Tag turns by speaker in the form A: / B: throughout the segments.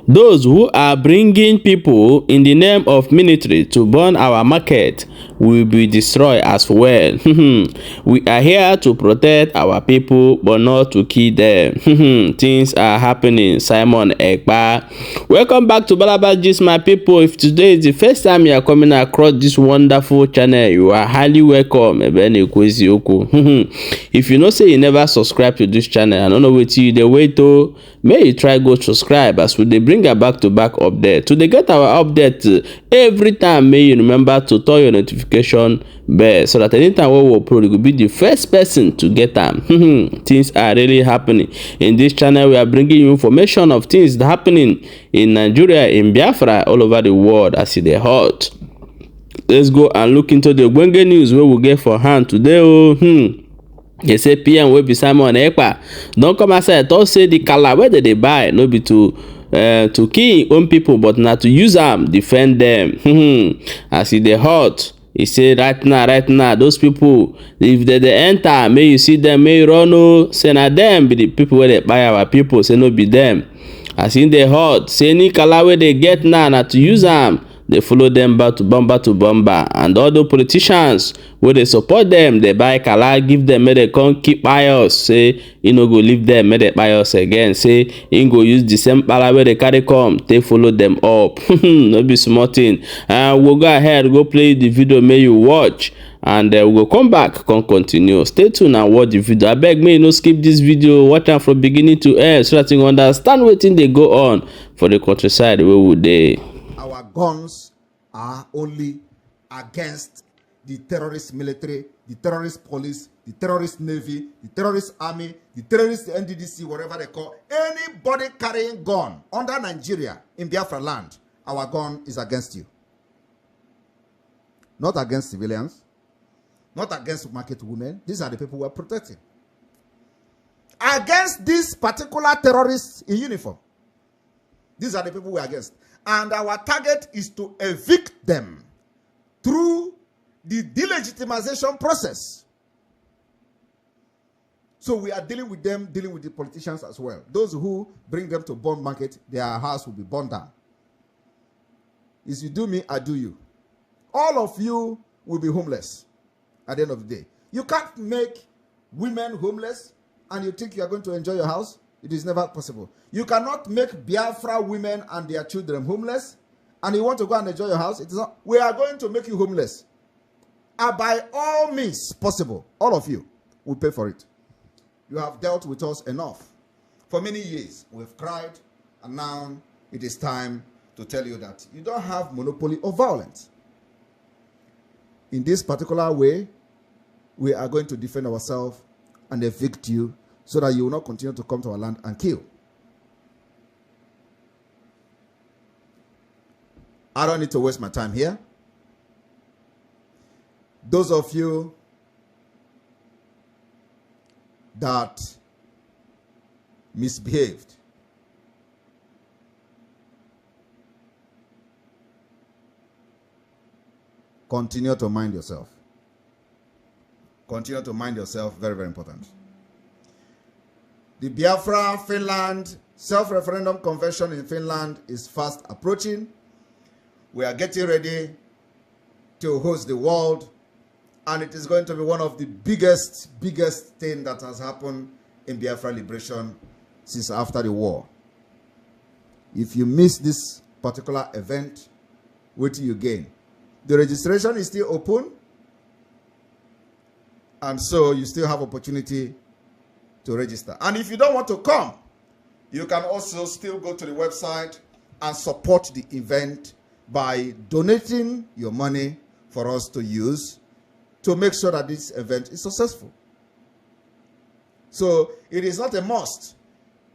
A: Those who are bringing people in the name of military to burn our market will be destroyed as well. We are here to protect our people but not to kill them. Things are happening. Simon Ekpa. Welcome back to Balaba Gist, my people. If today is the first time you are coming across this wonderful channel, you are highly welcome. If you know say you never subscribe to this channel, I don't know what you dey wait to, may you try go subscribe as we dey bring a back-to-back update. To dey get our update every time, may you remember to turn your notification bell so that anytime we will upload, you will be the first person to get them. Things are really happening in this channel. We are bringing you information of things happening in Nigeria, in Biafra, all over the world as it is hot. Let's go and look into the Gwenge news where we get for hand today. They say PM will be Simon Ekpa. Don't come outside. Don't say the color where they buy no be to kill own people, but not to use them defend them. As it dey hot, he say right now, those people, if they enter, may you see them, may you run. No, say na them be the people where they buy our people. Say no be them. As in the hot, say any color where they get now, not to use them. They follow them back to bomber, and all the politicians where they support them, they buy kala, give them, may they come keep bias. Say you know go leave them, may they buy us again. Say you go use the same kala where they carry come, they follow them up. No be small thing. And we'll go ahead, go play the video, may you watch, and we'll come back, continue. Stay tuned and watch the video. I beg me, no skip this video, watch them from beginning to end so that you understand what thing they go on for the countryside where would they.
B: Our guns are only against the terrorist military, the terrorist police, the terrorist navy, the terrorist army, the terrorist NDDC, whatever they call. Anybody carrying gun under Nigeria in Biafra land, our gun is against you. Not against civilians, not against market women. These are the people we are protecting. Against these particular terrorists in uniform. These are the people we are against. And our target is to evict them through the delegitimization process. So we are dealing with them, dealing with the politicians as well. Those who bring them to bond market, their house will be burned down. If you do me, I do you. All of you will be homeless at the end of the day. You can't make women homeless and you think you are going to enjoy your house. It is never possible. You cannot make Biafra women and their children homeless, and you want to go and enjoy your house. It is not. We are going to make you homeless. And by all means possible, all of you will pay for it. You have dealt with us enough. For many years, we've cried, and now it is time to tell you that you don't have monopoly of violence. In this particular way, we are going to defend ourselves and evict you, so that you will not continue to come to our land and kill. I don't need to waste my time here. Those of you that misbehaved, continue to mind yourself. Continue to mind yourself. Very, very important. The Biafra Finland self-referendum convention in Finland is fast approaching. We are getting ready to host the world, and it is going to be one of the biggest thing that has happened in Biafra Liberation since after the war. If you miss this particular event, what do you gain? The registration is still open, and so you still have opportunity to register. And if you don't want to come, you can also still go to the website and support the event by donating your money for us to use to make sure that this event is successful. So it is not a must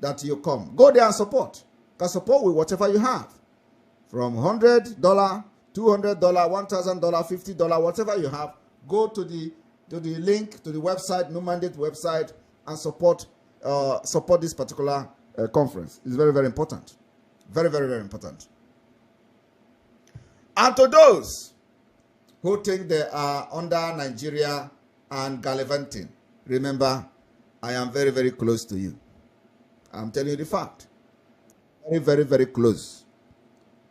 B: that you come. Go there and support. You can support with whatever you have. From $100, $200, $1,000, $50, whatever you have, go to the link to the website, No Mandate website, and support this particular conference. It's very, very important. Very, very, very important. And to those who think they are under Nigeria and gallivanting, remember, I am very, very close to you. I'm telling you the fact. very, very, very close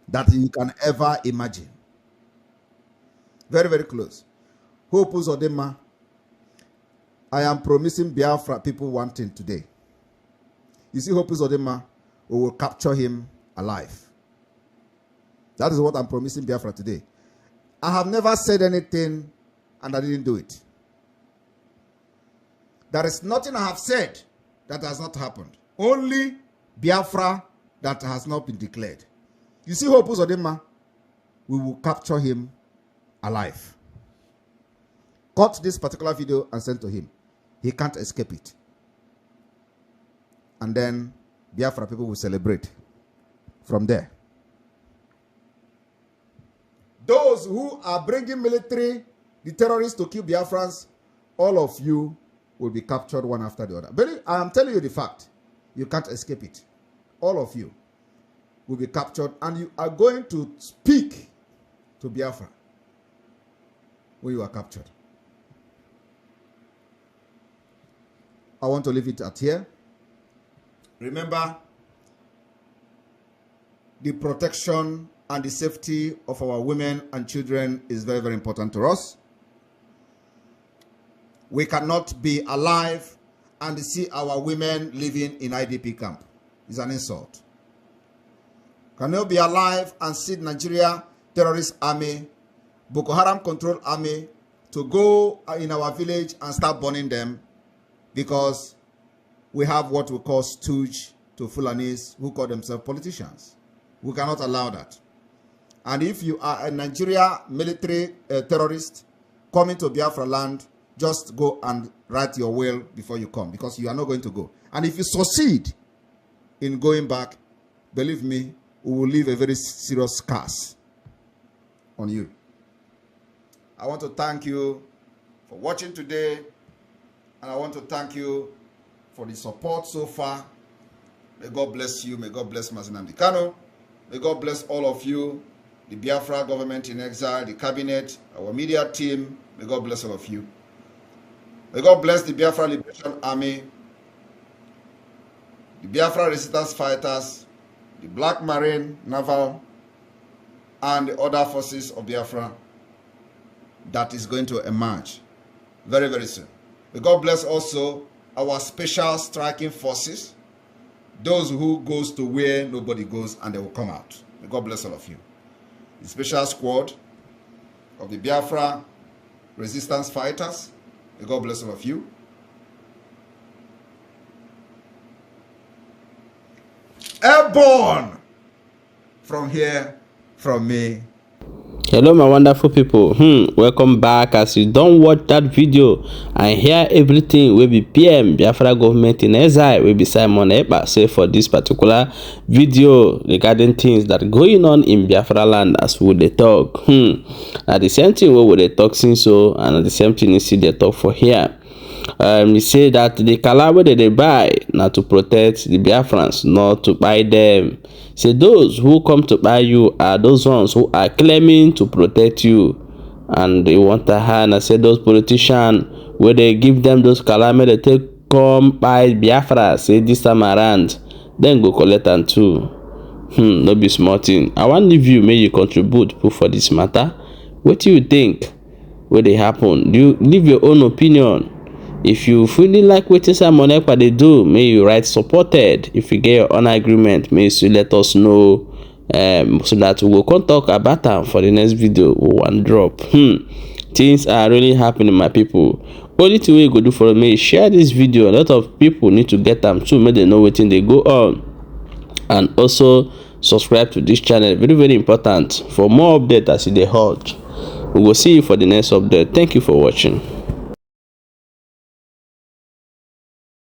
B: that you can ever imagine. Very, very close. Hope Uzodinma, I am promising Biafra people one thing today. You see, Hope Uzodinma, we will capture him alive. That is what I'm promising Biafra today. I have never said anything and I didn't do it. There is nothing I have said that has not happened. Only Biafra that has not been declared. You see, Hope Uzodinma, we will capture him alive. Cut this particular video and send to him. He can't escape it. And then Biafra people will celebrate from there. Those who are bringing military, the terrorists to kill Biafrans, all of you will be captured one after the other. But I am telling you the fact. You can't escape it. All of you will be captured and you are going to speak to Biafra when you are captured. I want to leave it at here. Remember, the protection and the safety of our women and children is very, very important to us. We cannot be alive and see our women living in IDP camp. It's an insult. Cannot be alive and see Nigeria terrorist army, Boko Haram controlled army, to go in our village and start burning them because we have what we call stooge to Fulanis who call themselves politicians. We cannot allow that. And if you are a Nigeria military terrorist coming to Biafra land, just go and write your will before you come, because you are not going to go. And if you succeed in going back, believe me, we will leave a very serious scars on you. I want to thank you for watching today, and I want to thank you for the support so far. May God bless you. May God bless Mazinam Kano. May God bless all of you, the Biafra government in exile, the cabinet, our media team. May God bless all of you. May God bless the Biafra Liberation Army, the Biafra resistance fighters, the Black Marine Naval, and the other forces of Biafra that is going to emerge very, very soon. May God bless also our special striking forces, those who goes to where nobody goes and they will come out. May God bless all of you. The special squad of the Biafra resistance fighters, may God bless all of you. Airborne from here, from me.
A: Hello my wonderful people, welcome back. As you don't watch that video and hear everything will be PM Biafra government in exile will be Simon Ekpa say for this particular video regarding things that going on in Biafra land as we they talk. At the same thing we they talk since so, and at the same thing you see they talk for here. He say that the kīłł that they buy now to protect the Biafrans, not to buy them. Say those who come to buy you are those ones who are claiming to protect you, and they want a hand. I say those politicians where they give them those kīłł, they take come buy Biafra. Say this time around, then go collect them too. No be small thing. I want leave you, may you contribute for this matter. What do you think? What they happen? Do you leave your own opinion? If you really like what Simon Ekpa they do, may you write supported. If you get your own agreement, may you let us know so that we will come talk about them for the next video. One drop. Things are really happening, my people. Only thing we go do for me is share this video. A lot of people need to get them too, make they know what they go on. And also subscribe to this channel. Very, very important for more updates as they hold. We will see you for the next update. Thank you for watching.